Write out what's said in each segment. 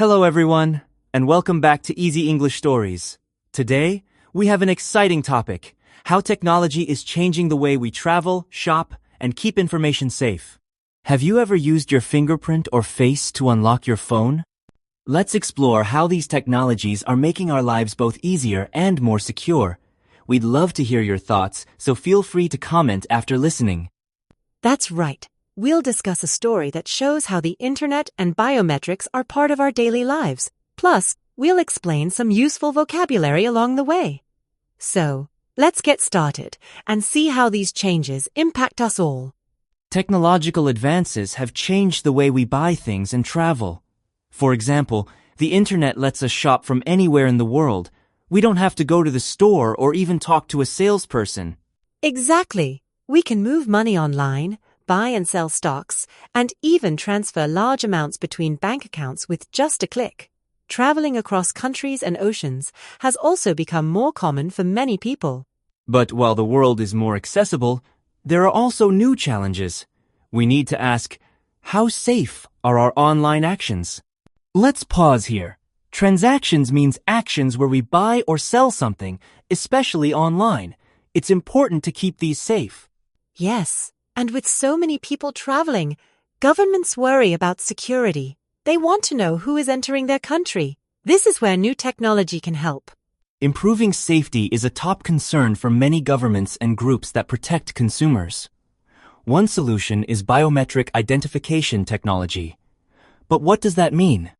Hello everyone, and welcome back to Easy English Stories. Today, we have an exciting topic: how technology is changing the way we travel, shop, and keep information safe. Have you ever used your fingerprint or face to unlock your phone? Let's explore how these technologies are making our lives both easier and more secure. We'd love to hear your thoughts, so feel free to comment after listening. That's right. We'll discuss a story that shows how the internet and biometrics are part of our daily lives. Plus, we'll explain some useful vocabulary along the way. So, let's get started and see how these changes impact us all. Technological advances have changed the way we buy things and travel. For example, the internet lets us shop from anywhere in the world. We don't have to go to the store or even talk to a salesperson. Exactly. We can move money online, buy and sell stocks, and even transfer large amounts between bank accounts with just a click. Traveling across countries and oceans has also become more common for many people. But while the world is more accessible, there are also new challenges. We need to ask, how safe are our online actions? Let's pause here. Transactions means actions where we buy or sell something, especially online. It's important to keep these safe. Yes, and with so many people traveling, governments worry about security. They want to know who is entering their country. This is where new technology can help. Improving safety is a top concern for many governments and groups that protect consumers. One solution is biometric identification technology. But what does that mean?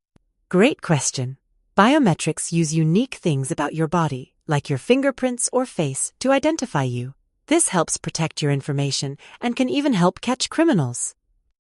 Great question. Biometrics use unique things about your body, like your fingerprints or face, to identify you. This helps protect your information and can even help catch criminals.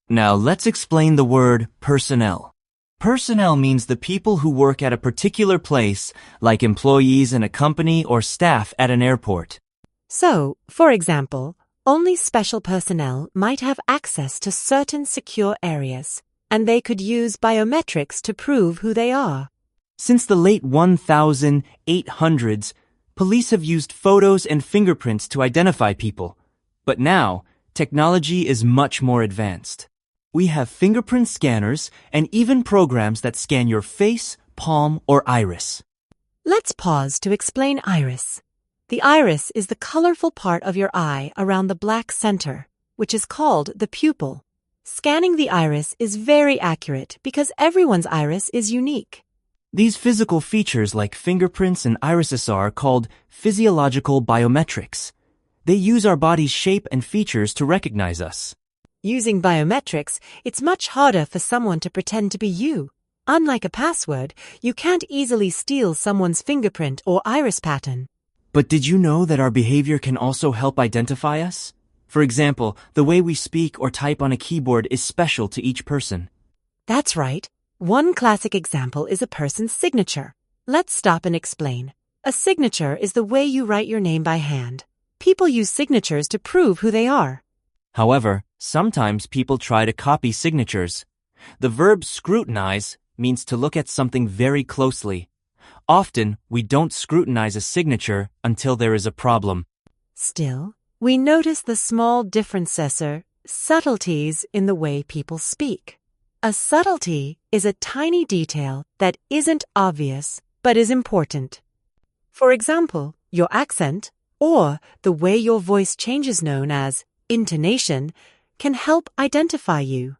Now let's explain the word personnel. Personnel means the people who work at a particular place, like employees in a company or staff at an airport. So, for example, only special personnel might have access to certain secure areas, and they could use biometrics to prove who they are. Since the late 1800s, police have used photos and fingerprints to identify people. But now, technology is much more advanced. We have fingerprint scanners and even programs that scan your face, palm, or iris. Let's pause to explain iris. The iris is the colorful part of your eye around the black center, which is called the pupil. Scanning the iris is very accurate because everyone's iris is unique. These physical features like fingerprints and irises are called physiological biometrics. They use our body's shape and features to recognize us. Using biometrics, it's much harder for someone to pretend to be you. Unlike a password, you can't easily steal someone's fingerprint or iris pattern. But did you know that our behavior can also help identify us? For example, the way we speak or type on a keyboard is special to each person. That's right. One classic example is a person's signature. Let's stop and explain. A signature is the way you write your name by hand. People use signatures to prove who they are. However, sometimes people try to copy signatures. The verb scrutinize means to look at something very closely. Often, we don't scrutinize a signature until there is a problem. Still, we notice the small differences or subtleties in the way people speak. A subtlety is a tiny detail that isn't obvious but is important. For example, your accent or the way your voice changes, known as intonation, can help identify you.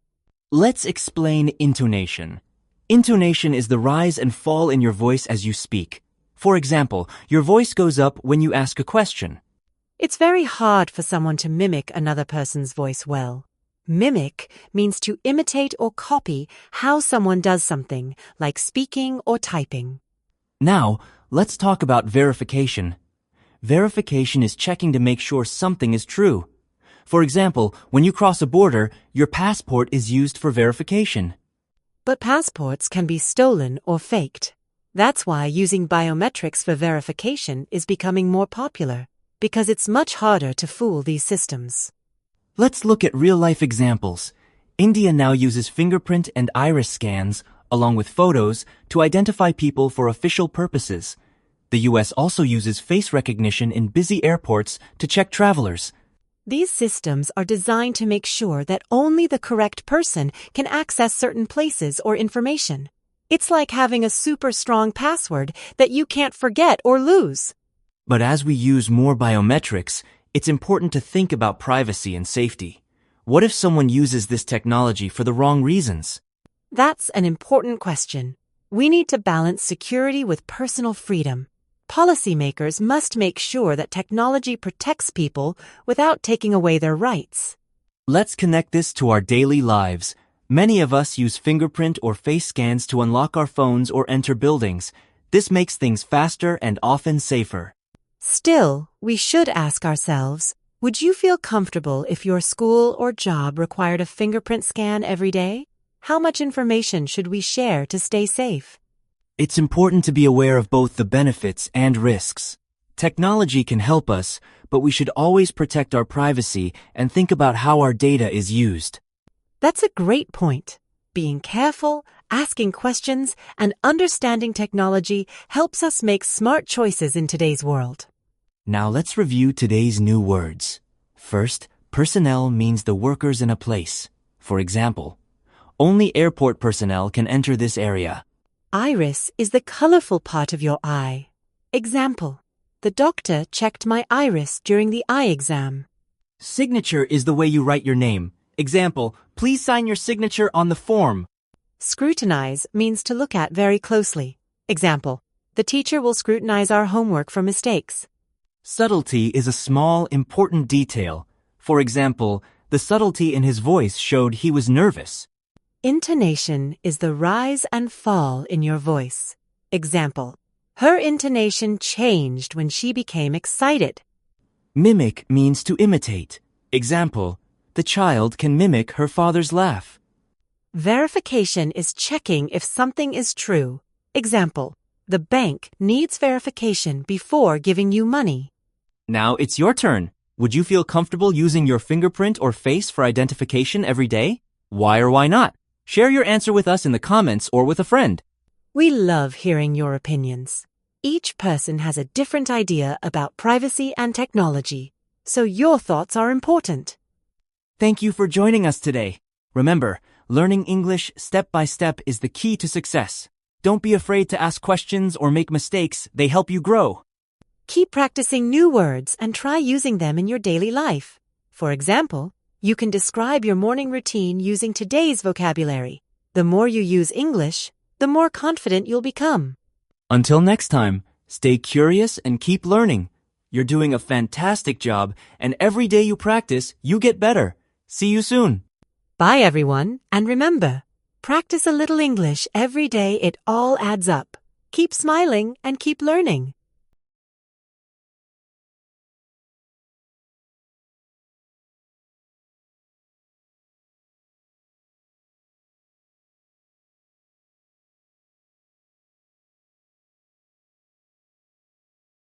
Let's explain intonation. Intonation is the rise and fall in your voice as you speak. For example, your voice goes up when you ask a question. It's very hard for someone to mimic another person's voice well. Mimic means to imitate or copy how someone does something, like speaking or typing. Now, let's talk about verification. Verification is checking to make sure something is true. For example, when you cross a border, your passport is used for verification. But passports can be stolen or faked. That's why using biometrics for verification is becoming more popular, because it's much harder to fool these systems. Let's look at real-life examples. India now uses fingerprint and iris scans, along with photos, to identify people for official purposes. The US also uses face recognition in busy airports to check travelers. These systems are designed to make sure that only the correct person can access certain places or information. It's like having a super strong password that you can't forget or lose. But as we use more biometrics, it's important to think about privacy and safety. What if someone uses this technology for the wrong reasons? That's an important question. We need to balance security with personal freedom. Policymakers must make sure that technology protects people without taking away their rights. Let's connect this to our daily lives. Many of us use fingerprint or face scans to unlock our phones or enter buildings. This makes things faster and often safer. Still, we should ask ourselves, would you feel comfortable if your school or job required a fingerprint scan every day? How much information should we share to stay safe? It's important to be aware of both the benefits and risks. Technology can help us, but we should always protect our privacy and think about how our data is used. That's a great point. Being careful, asking questions, and understanding technology helps us make smart choices in today's world. Now let's review today's new words. First, personnel means the workers in a place. For example, only airport personnel can enter this area. Iris is the colorful part of your eye. Example, the doctor checked my iris during the eye exam. Signature is the way you write your name. Example, please sign your signature on the form. Scrutinize means to look at very closely. Example, the teacher will scrutinize our homework for mistakes. Subtlety is a small, important detail. For example, the subtlety in his voice showed he was nervous. Intonation is the rise and fall in your voice. Example, her intonation changed when she became excited. Mimic means to imitate. Example, the child can mimic her father's laugh. Verification is checking if something is true. Example, the bank needs verification before giving you money. Now it's your turn. Would you feel comfortable using your fingerprint or face for identification every day? Why or why not? Share your answer with us in the comments or with a friend. We love hearing your opinions. Each person has a different idea about privacy and technology, so your thoughts are important. Thank you for joining us today. Remember, learning English step by step is the key to success. Don't be afraid to ask questions or make mistakes. They help you grow. Keep practicing new words and try using them in your daily life. For example, you can describe your morning routine using today's vocabulary. The more you use English, the more confident you'll become. Until next time, stay curious and keep learning. You're doing a fantastic job, and every day you practice, you get better. See you soon. Bye, everyone, and remember, practice a little English every day. It all adds up. Keep smiling and keep learning.